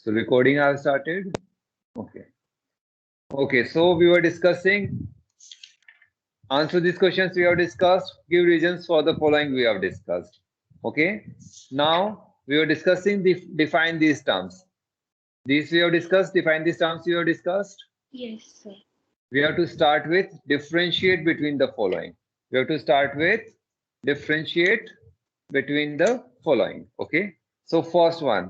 So recording has started. Okay. Okay, so we were discussing, answer these questions we have discussed, give reasons for the following we have discussed. Okay. Now we were discussing define these terms. These we have discussed, define these terms we have discussed. Yes, sir. We have to start with differentiate between the following. We have to start with differentiate between the following. Okay. So first one,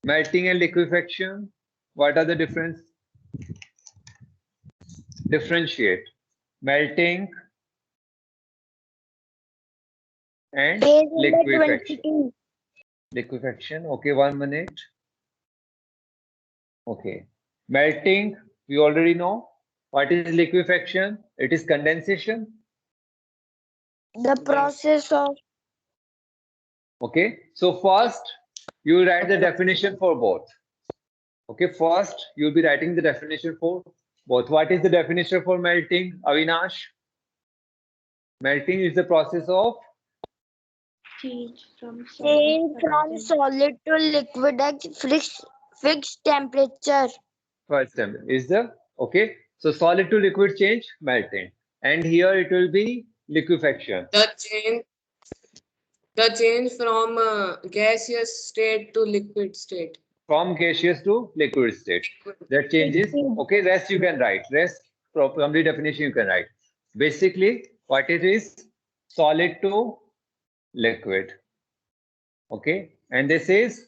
melting and liquefaction. What are the difference? Differentiate. Melting and Page number liquefaction. 22. Liquefaction. Okay, 1 minute. Okay. Melting, we already know. What is liquefaction? It is condensation. The process of Okay. So first, you will write the definition for both. Okay. First, you'll be writing the definition for both. What is the definition for melting, Avinash? Melting is the process of Change from solid to liquid at fixed temperature. first step is the okay. So solid to liquid change, melting, and here it will be liquefaction. The change from gaseous state to liquid state. From gaseous to liquid state. That changes. Okay, rest you can write. Rest complete definition you can write. Basically, what it is, solid to liquid. Okay, and this is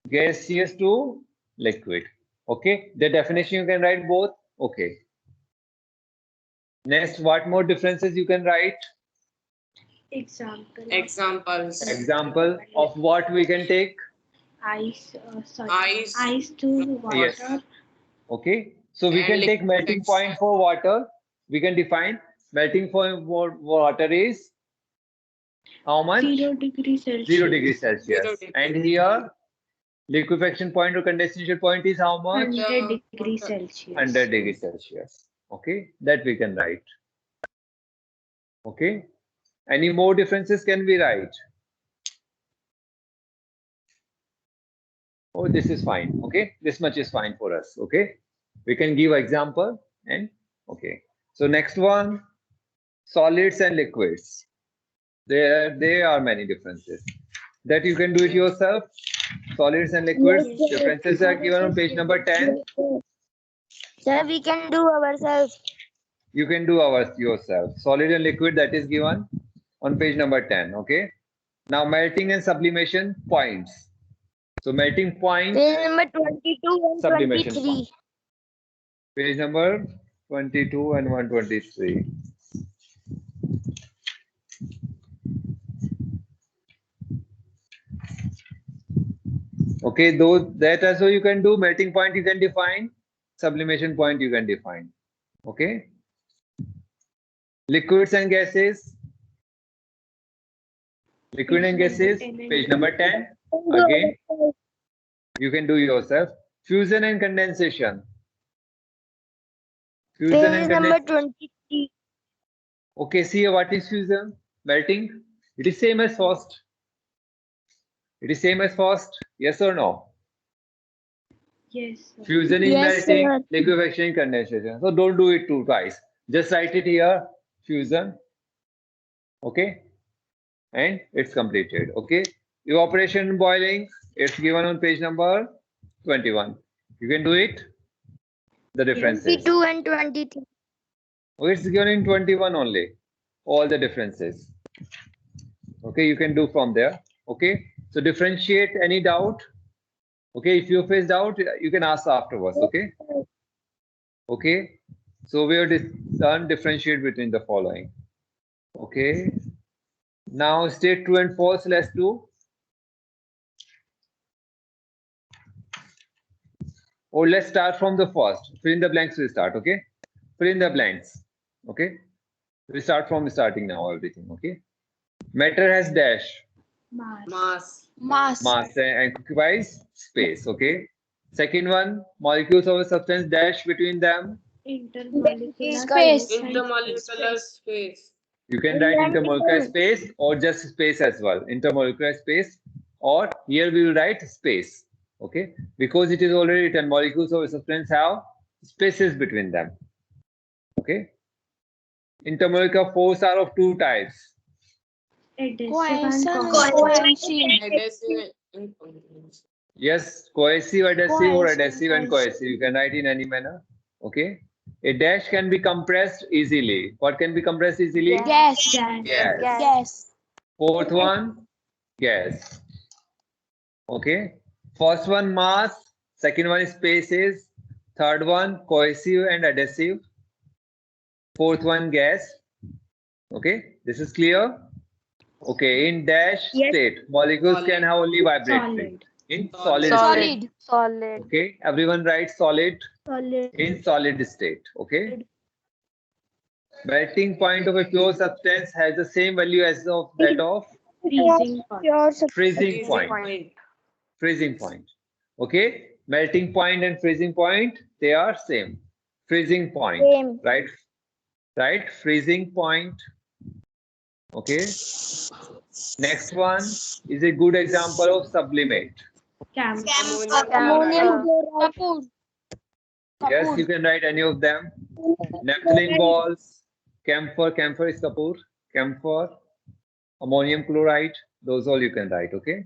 gaseous to liquid. Okay, the definition you can write both. Okay. Next, what more differences you can write? Examples. Example of what we can take? Ice to water. Yes. Okay. So we And can take melting liquids. point for water. We can define melting point for water is how much? 0 degrees Celsius. 0 degrees Celsius. 0 degree. And here liquefaction point or condensation point is how much? 100 degrees Celsius. 100 degrees Celsius. Okay. That we can write. Okay. Any more differences can we write? Oh, this is fine. Okay. This much is fine for us. Okay. We can give example and okay. So next one, solids and liquids. There are many differences. That you can do it yourself. Solids and liquids. Yes, sir. Differences are given on page number 10. Sir, we can do ourselves. You can do ours yourself. Solid and liquid, that is given on page number 10. Okay. Now melting and sublimation points. So melting point, Page number 22 and Sublimation 23. page number 22 and 123. Okay, though that also you can do. Melting point you can define, sublimation point you can define. Okay. Liquids and gases. Liquid and gases, page number 10. Again, you can do yourself. Fusion and condensation. Fusion Page and number condensation. 23. Okay, see what is fusion? Melting. It is same as first. It is same as first. Yes or no? Yes, sir. Fusion is Yes, melting, sir. liquefaction, condensation. So don't do it twice. Just write it here. Fusion. Okay. And it's completed. Okay. Evaporation and boiling. It's given on page number 21. You can do it. The differences. 22 and 23. Oh, it's given in 21 only. All the differences. Okay, you can do from there. Okay. So differentiate. Any doubt? Okay, if you face doubt, you can ask afterwards. Okay. Okay. So we have done differentiate between the following. Okay. Now state true and false. Let's do. Or let's start from the first. Fill in the blanks. We start. Okay. Fill in the blanks. Okay. We start from starting now. Everything. Okay. Matter has dash. Mass. Mass and occupies space. Okay. Second one, molecules of a substance dash between them. Intermolecular Space. Intermolecular space. You can write intermolecular space or just space as well. Intermolecular space, or here we will write space. Okay, because it is already written, molecules of a substance have spaces between them. Okay, intermolecular force are of two types. Adhesive and cohesive. Adhesive and cohesive. Yes, cohesive, adhesive, or Cohesive, adhesive and cohesive. You can write in any manner. Okay, a dash can be compressed easily. What can be compressed easily? Gas. Gas. Yes. Gas. Fourth one, gas. Okay. First one, mass. Second one, spaces. Third one, cohesive and adhesive. Fourth one, gas. Okay. This is clear. Okay. In dash Yes. state, molecules Solid. can have only vibratory. Solid. In Solid. solid state. Solid. Okay. Everyone write solid. Solid. In solid state. Okay. Melting point of a pure substance has the same value as of that of Freezing point. Pure freezing point. Freezing point. Okay. Melting point and freezing point, they are same. Freezing point. Same. Right. Right. Freezing point. Okay. Next one is a good example of sublimate. Ammonium chloride. Yes, you can write any of them. Naphthalene balls, camphor, camphor is Kapoor, camphor, ammonium chloride, those all you can write, okay?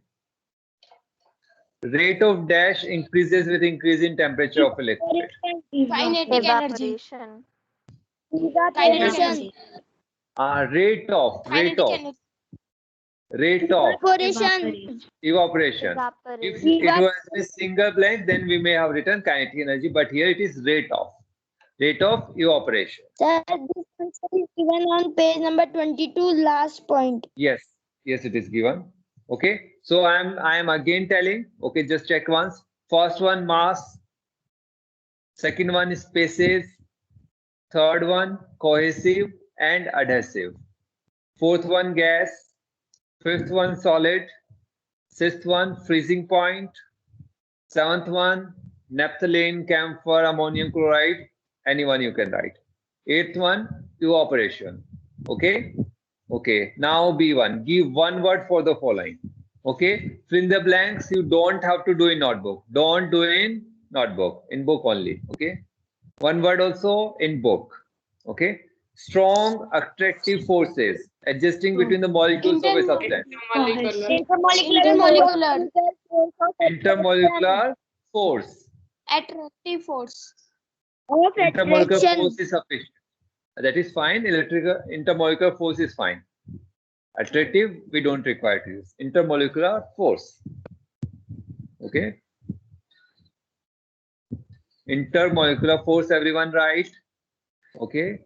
Rate of dash increases with increase in temperature of a liquid. Kinetic energy. Evaporation. Evaporation. Rate of Evaporation. evaporation. If it was a single blank, then we may have written kinetic energy, but here it is rate of evaporation. Sir, this answer is given on page number 22, last point. Yes, it is given. Okay, so I am again telling. Okay, just check once. First one, mass. Second one, spaces. Third one, cohesive and adhesive. Fourth one, gas. Fifth one, solid. Sixth one, freezing point. Seventh one, naphthalene, camphor, ammonium chloride. Anyone you can write. Eighth one, evaporation. Okay. Okay. Now B1. Give one word for the following. Okay. Fill in the blanks. You don't have to do in notebook. Don't do in notebook. In book only. Okay. One word also in book. Okay. Strong attractive forces adjusting between the molecules of a substance. Intermolecular force. Attractive force. Intermolecular force is sufficient. That is fine. Electrical intermolecular force is fine. Attractive, we don't require to use. Intermolecular force. Okay. Intermolecular force, everyone write. Okay.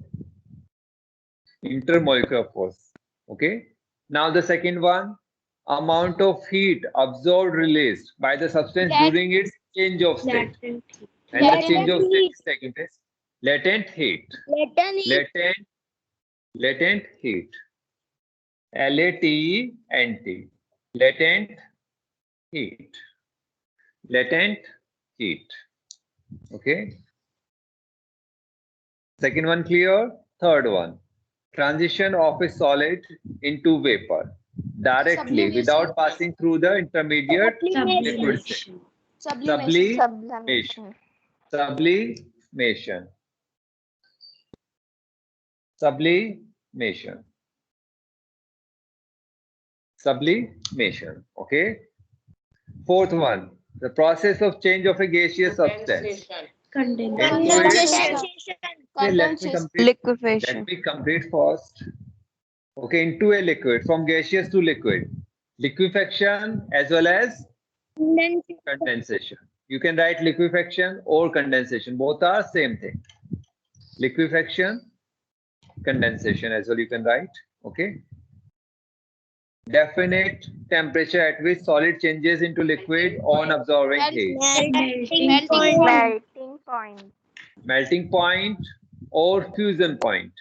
Intermolecular force. Okay. Now the second one, amount of heat absorbed released by the substance during its change of state. And the change of state is taking place. Latent heat. Latent heat. LATENT. Latent heat. Latent heat. Okay. Second one clear. Third one. Transition of a solid into vapor directly without passing through the intermediate liquid state. Sublimation. Sublimation. Sublimation. Sublimation. Okay. Fourth one, the process of change of a gaseous substance. Condensation. Let me complete first. Okay, into a liquid, from gaseous to liquid. Liquefaction as well as condensation. You can write liquefaction or condensation. Both are same thing. Liquefaction, condensation as well you can write. Okay. Definite temperature at which solid changes into liquid on absorbing heat. Melting point or fusion point.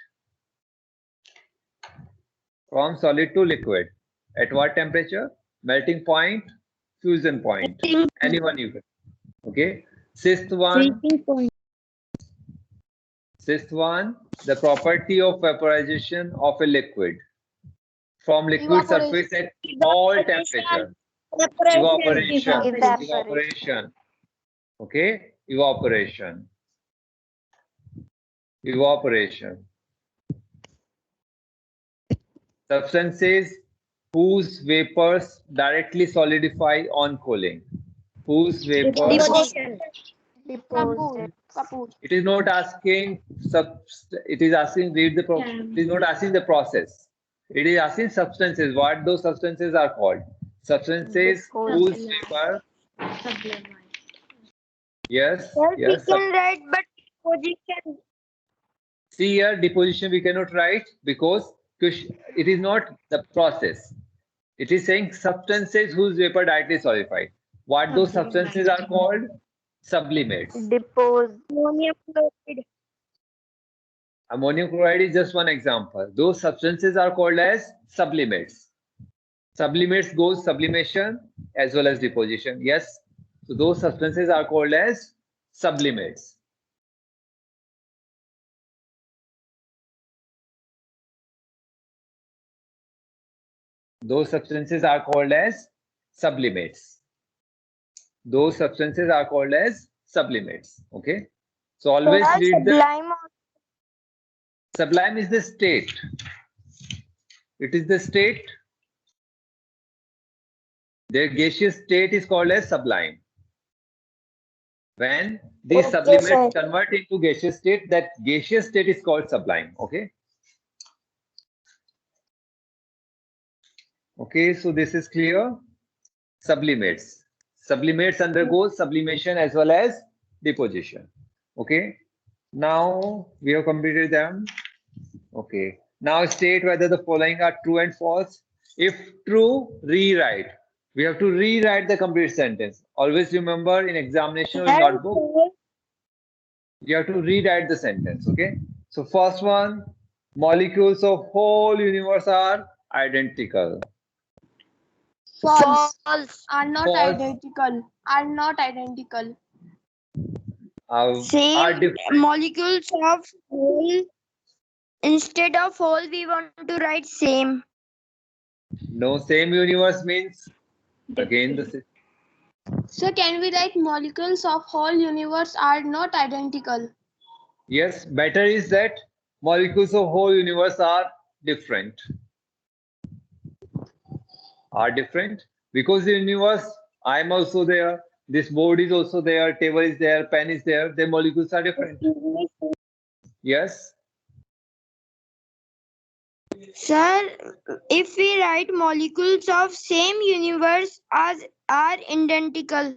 From solid to liquid. At what temperature? Melting point, fusion point. Anyone you can. Okay. Sixth one, the property of vaporization of a liquid from liquid surface at all temperatures. Evaporation. Evaporation. Evaporation. Okay. Evaporation. Evaporation. Substances whose vapors directly solidify on cooling. Whose vapors. Deposition. It is not asking it is asking read the it is not asking the process. It is asking substances. What those substances are called? Substances whose vapor. Sublimate. Yes. Sir, Yes. we can write, but position. See here, deposition we cannot write because it is not the process. It is saying substances whose vapor directly solidified. What those substances are called? Sublimates. Depose. Ammonium chloride. Ammonium chloride is just one example. Those substances are called as sublimates. Sublimates goes sublimation as well as deposition. Yes. So those substances are called as sublimates. Those substances are called as sublimates. Those substances are called as sublimates. Okay. So always read the Sublime. sublime is the state. It is the state. Their gaseous state is called as sublime. When these sublimates convert into gaseous state, that gaseous state is called sublime. Okay. Okay, so this is clear. Sublimates. Sublimates undergo sublimation as well as deposition. Okay. Now we have completed them. Okay. Now state whether the following are true and false. If true, rewrite. We have to rewrite the complete sentence. Always remember in examination or in notebook, you have to rewrite the sentence. Okay. So first one, molecules of whole universe are identical. False. Are not False. identical. Are not identical. Are Same different. molecules of whole. Instead of whole, we want to write same. No, same universe means again the So can we write molecules of whole universe are not identical? yes, better is that molecules of whole universe are different. Are different because the universe, I am also there, this board is also there, table is there, pen is there, the molecules are different. Yes. Sir, if we write molecules of same universe as are identical.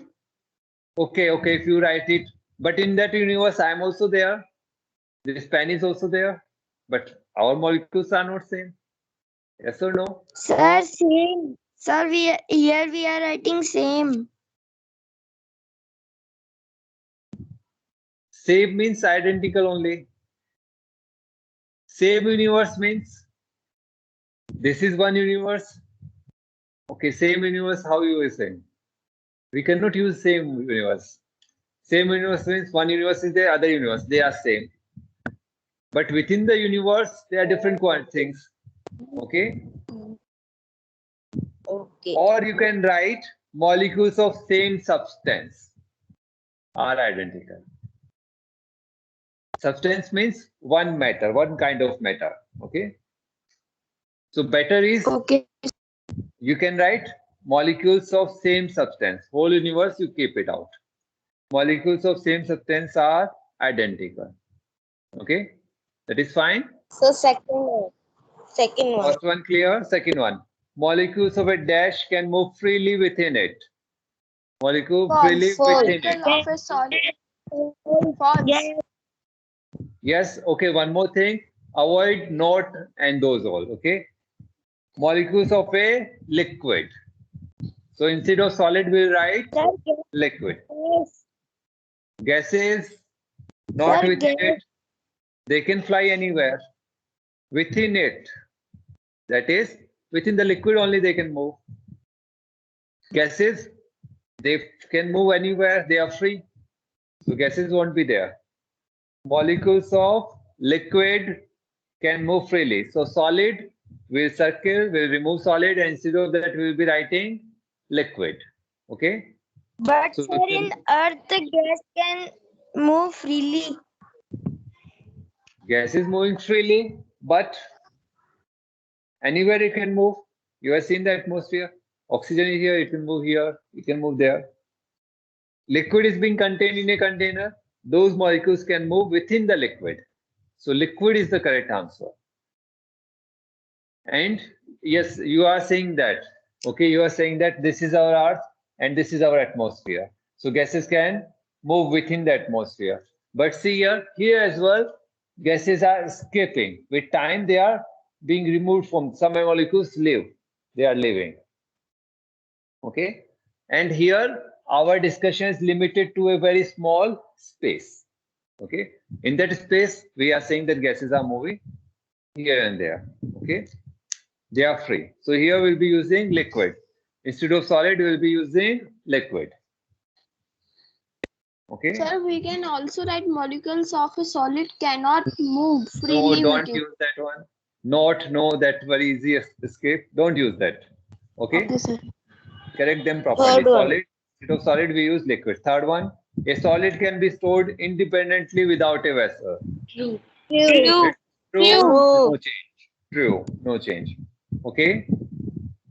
Okay, if you write it, but in that universe I am also there, this pen is also there, but our molecules are not same. Yes or no? Sir, same. Sir, we are writing same. Same means identical only. Same universe means this is one universe. Okay, same universe, how you are saying? We cannot use same universe. Same universe means one universe is there, other universe, they are same. But within the universe, there are different things. Okay? Okay. Or you can write molecules of same substance are identical. Substance means one matter, one kind of matter. Okay? So better is Okay. you can write molecules of same substance. Whole universe, you keep it out. Molecules of same substance are identical. Okay? That is fine. So second one. First one clear. Second one. Molecules of a dash can move freely within it. Molecule freely within it. Molecule of a solid. False. Yes. Okay. One more thing. Avoid not and those all. Okay. Molecules of a liquid. So instead of solid, we'll write liquid. Gases not Sir, within it. They can fly anywhere. Within it. That is, within the liquid only they can move. Gases, they can move anywhere. They are free. So gases won't be there. Molecules of liquid can move freely. So solid will circle, will remove solid, and instead of that we will be writing liquid. Okay. But So sir, in Earth, gas can move freely. gas is moving freely, but anywhere it can move. You have seen the atmosphere. Oxygen is here, it can move here, it can move there. Liquid is being contained in a container. Those molecules can move within the liquid. So liquid is the correct answer. And yes, you are saying that. Okay, you are saying that this is our Earth and this is our atmosphere. So gases can move within the atmosphere. But see here as well, gases are escaping. With time, they are being removed from some molecules live. They are living. Okay. And here, our discussion is limited to a very small space. Okay. In that space, we are saying that gases are moving here and there. Okay. They are free. So here we'll be using liquid. Instead of solid, we'll be using liquid. Okay. Sir, we can also write molecules of a solid cannot move No, freely don't within. use that one. Not, no, that very easy escape. Don't use that. Okay. Okay, sir. Correct them properly. Third one. Solid. Instead of solid, we use liquid. Third one. A solid can be stored independently without a vessel. True. True. True. No change. True. No change. Okay.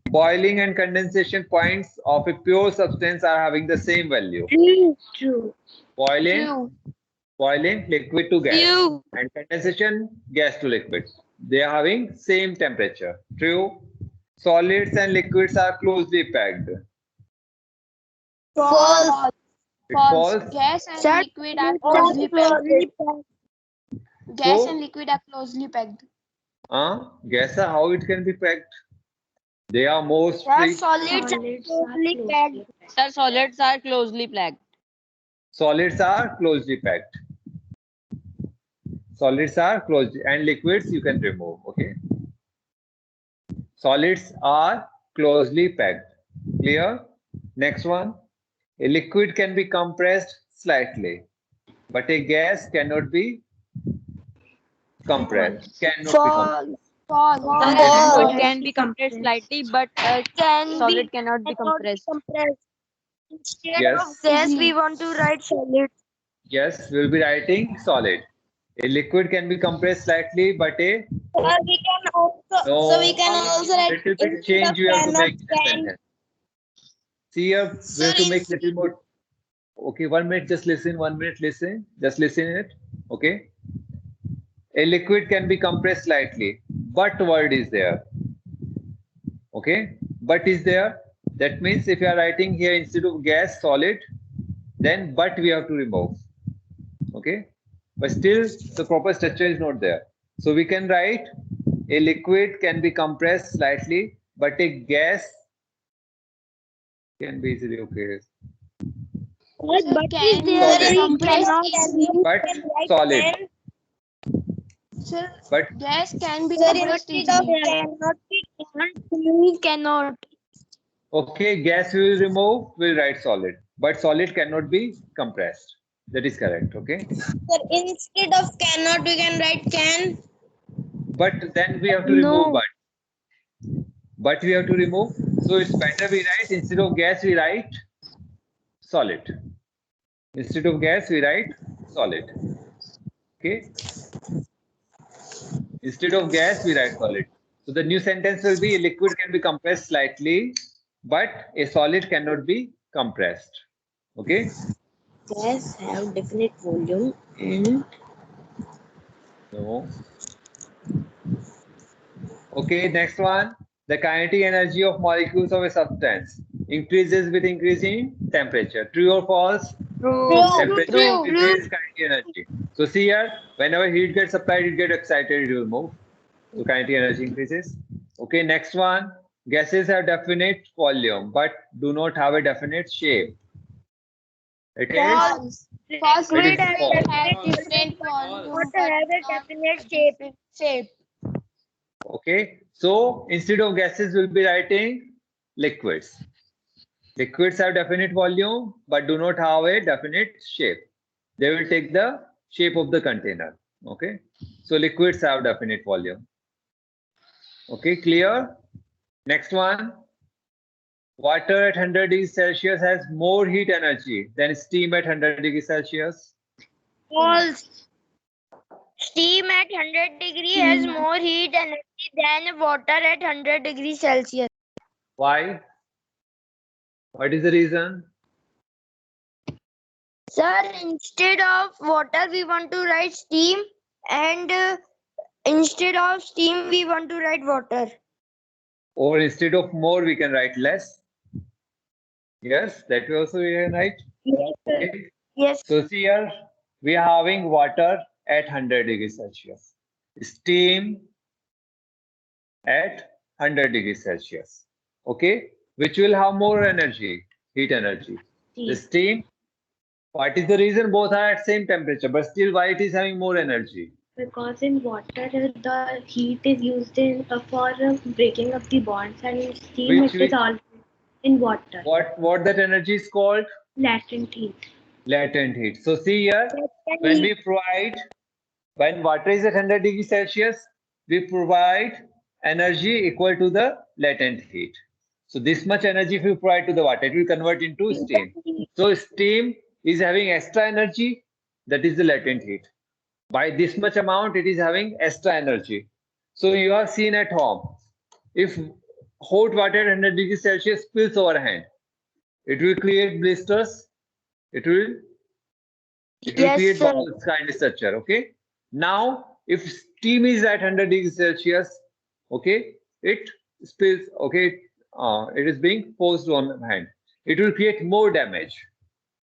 Boiling and condensation points of a pure substance are having the same value. True. Boiling, liquid to gas, and condensation, gas to liquid. They are having same temperature. True. Solids and liquids are closely packed. False. It's false. Gas and Sir, liquid are closely packed. Gas So- and liquid are closely packed. Gas, how it can be packed? They are most free. Solids are closely packed. Sir, solids are closely packed. Solids are closely packed. Solids are closed, and liquids you can remove. Okay. Solids are closely packed. Clear? Next one. A liquid can be compressed slightly, but a gas cannot be compressed. Cannot be compressed. False. Liquid can be compressed slightly, but Can solid be cannot be compressed. Instead Yes. of gas, we want to write solid. Yes, we'll be writing solid. A liquid can be compressed slightly, but a We can also. no. So we can also write Little bit instead change of you have to cannot, make in the can. sentence. See here, we have to make little more. Okay, 1 minute, just listen. 1 minute, listen. Just listen it. Okay. A liquid can be compressed slightly, but word is there. Okay, but is there. That means if you are writing here instead of gas, solid, then but we have to remove. Okay, but still the proper structure is not there. So we can write a liquid can be compressed slightly, but a gas can be easily okay. But can is there Solid. in cannot? But solid. Sir, But gas can be Sir, compressed instead of easily. cannot, we can't remove cannot. okay, gas we will remove, we'll write solid. But solid cannot be compressed. That is correct. Okay. Sir, instead of cannot, we can write can. But then we have to remove but. But we have to remove. So it's better we write instead of gas, we write solid. Instead of gas, we write solid. Okay. Instead of gas, we write solid. So the new sentence will be a liquid can be compressed slightly, but a solid cannot be compressed. Okay. Gas have definite volume and No. Okay, next one. The kinetic energy of molecules of a substance increases with increasing temperature. True or false? Temperature increases kinetic energy. So see here, whenever heat gets applied, it gets excited, it will move. So kinetic energy increases. Okay, next one. Gases have definite volume, but do not have a definite shape. It is False. False. It is Liquid false. have different volume, Water but has a not definite shape. shape. okay. So instead of gases, we'll be writing liquids. Liquids have definite volume, but do not have a definite shape. They will take the shape of the container. Okay. So liquids have definite volume. Okay, clear? Next one. Water at 100 degrees Celsius has more heat energy than steam at 100 degrees Celsius? False. Steam at 100 degree has more heat energy than water at 100 degrees Celsius. Why? What is the reason? Sir, instead of water, we want to write steam, and instead of steam, we want to write water. Or instead of more, we can write less. Yes, that way also we can write. Yes, sir. Okay. Yes. So see here, we are having water at 100 degrees Celsius, steam at 100 degrees Celsius. Okay, which will have more energy, heat energy. The steam. What is the reason? Both are at same temperature, but still why it is having more energy? Because in water, the heat is used in for breaking up the bonds, and in steam Which it is all in water. What that energy is called? Latent heat. Latent heat. So see here, when water is at 100 degrees Celsius, we provide energy equal to the latent heat. So this much energy if you provide to the water, it will convert into steam. So steam is having extra energy, that is the latent heat. By this much amount, it is having extra energy. So you have seen at home, if hot water at 100 degrees Celsius spills over hand, it will create blisters. It will create bubbles kind of structure. Okay. Now, if steam is at 100 degrees Celsius, okay, it spills. Okay, it is being forced on hand. It will create more damage.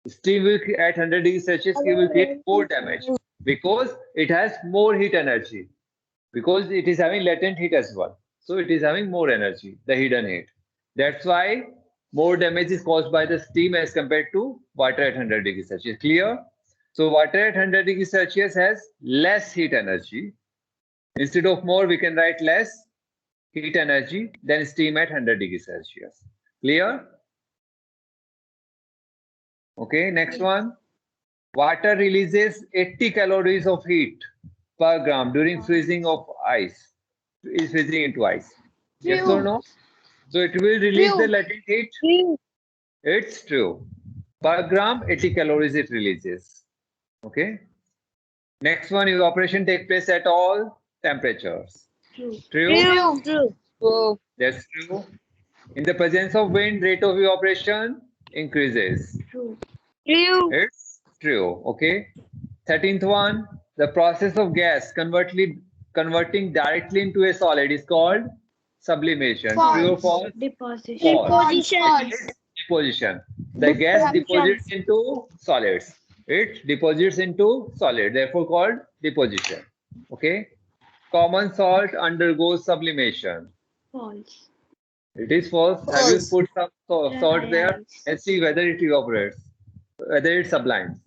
Steam will at 100 degrees Celsius, it will create more damage because it has more heat energy. Because it is having latent heat as well. So it is having more energy, the hidden heat. That's why more damage is caused by the steam as compared to water at 100 degrees Celsius. Clear? So water at 100 degrees Celsius has less heat energy. Instead of more, we can write less heat energy than steam at 100 degrees Celsius. Clear? Okay, next one. Water releases 80 calories of heat per gram during freezing of ice. Is freezing into ice. Yes or no? So it will release the latent heat. It's true. Per gram, 80 calories it releases. Okay. Next one, evaporation takes place at all temperatures. True. True. That's true. In the presence of wind, rate of evaporation increases. True. True. It's true. Okay. 13th one, the process of gas converting directly into a solid is called sublimation. False. True or false? Deposition. False. Deposition. Deposition. The gas deposits into solids. It deposits into solid, therefore called deposition. Okay. Common salt undergoes sublimation. False. It is false. Have you put some salt there and see whether it evaporates, whether it sublimes?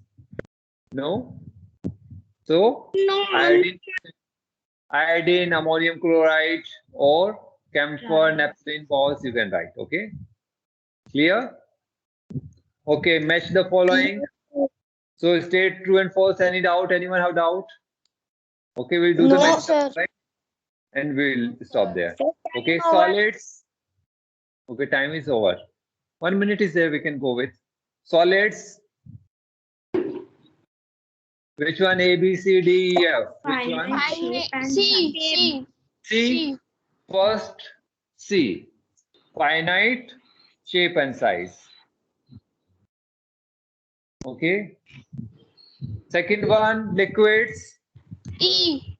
No. So iodine, ammonium chloride, or camphor, naphthalene balls you can write. Okay. Clear? Okay. Match the following. So state true and false. Any doubt? Anyone have doubt? Okay, we'll do the match, sir. right? And we'll stop there. Okay, solids. Okay, time is over. 1 minute is there. We can go with solids. Which one? A, B, C, D, E, F. Which one? C. First, C. Finite, shape and size. Okay. Second one, liquids. E.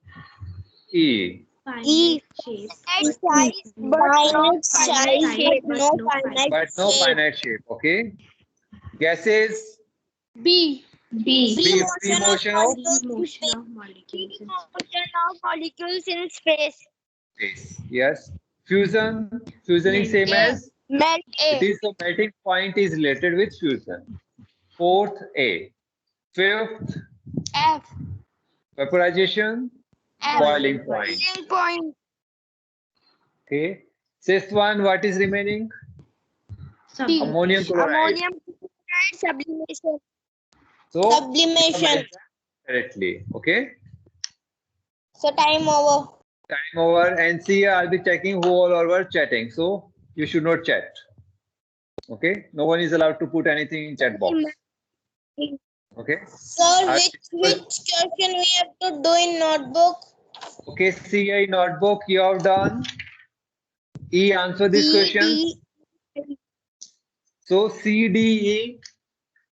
Finite shape. Finite size, shape, no finite But no finite shape. Okay. Gases. B. Free motion of Motion of molecules. molecules in space. space. Yes. Fusion. Fusion is same as. Melt. It is the melting point is related with fusion. Fourth, A. Fifth, F. vaporization, boiling point. Point. Okay. Sixth one, what is remaining? T. Ammonium chloride. Ammonium chloride sublimation. So, Sublimation. correctly. Okay. So time over. Time over. And see, I'll be checking who all were chatting. So, you should not chat. Okay, no one is allowed to put anything in chat box. Okay. Sir, which question we have to do in notebook? Okay, CA notebook you have done. E, answer these questions. So C, D, E,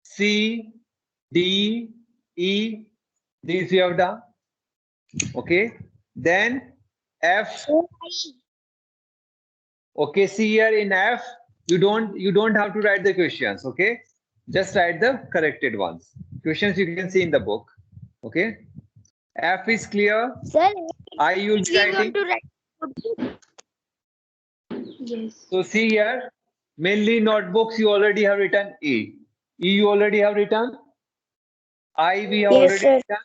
C, D, E, these you have done. Okay. Then F. Okay, see here in F, you don't have to write the questions. Okay, just write the corrected ones. Questions you can see in the book. Okay. F is clear. Sir, I you will be we want writing. to write. Yes. So see here, mainly notebooks you already have written E. E you already have written. I we have Yes, already sir. written.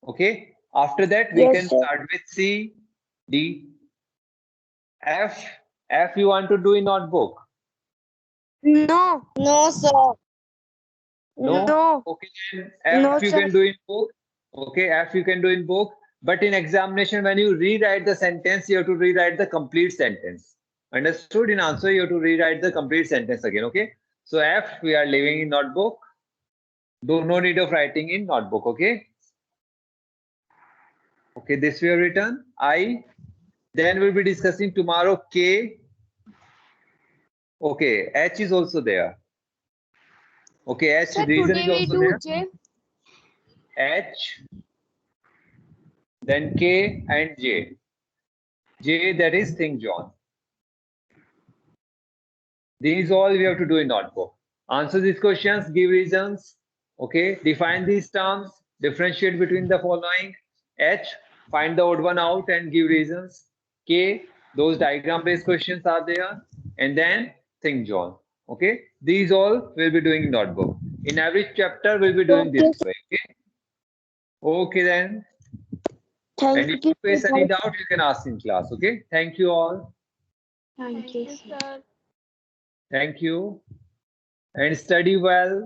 Okay. After that we Yes, can sir. start with C, D, F. F you want to do in notebook. No. No, sir. No. No. Okay, then F No, you sir. can do in book. Okay, F you can do in book. But in examination, when you rewrite the sentence, you have to rewrite the complete sentence. Understood? In answer, you have to rewrite the complete sentence again. Okay. So F we are leaving in notebook. No need of writing in notebook. Okay. Okay, this we have written. I. Then we'll be discussing tomorrow K. Okay, H is also there. Okay, H Sir, reason today is we also do there. J. H, then K and J. J, that is Think John. These all we have to do in notebook. Answer these questions, give reasons. Okay, define these terms, differentiate between the following. H, find the odd one out and give reasons. K, those diagram based questions are there. And then Think John. Okay, these all we'll be doing in notebook. In every chapter, we'll be doing this way. Okay, okay then. And if you face any doubt, you can ask in class. Okay, thank you all. Thank you, sir. Sir. Thank you. And study well.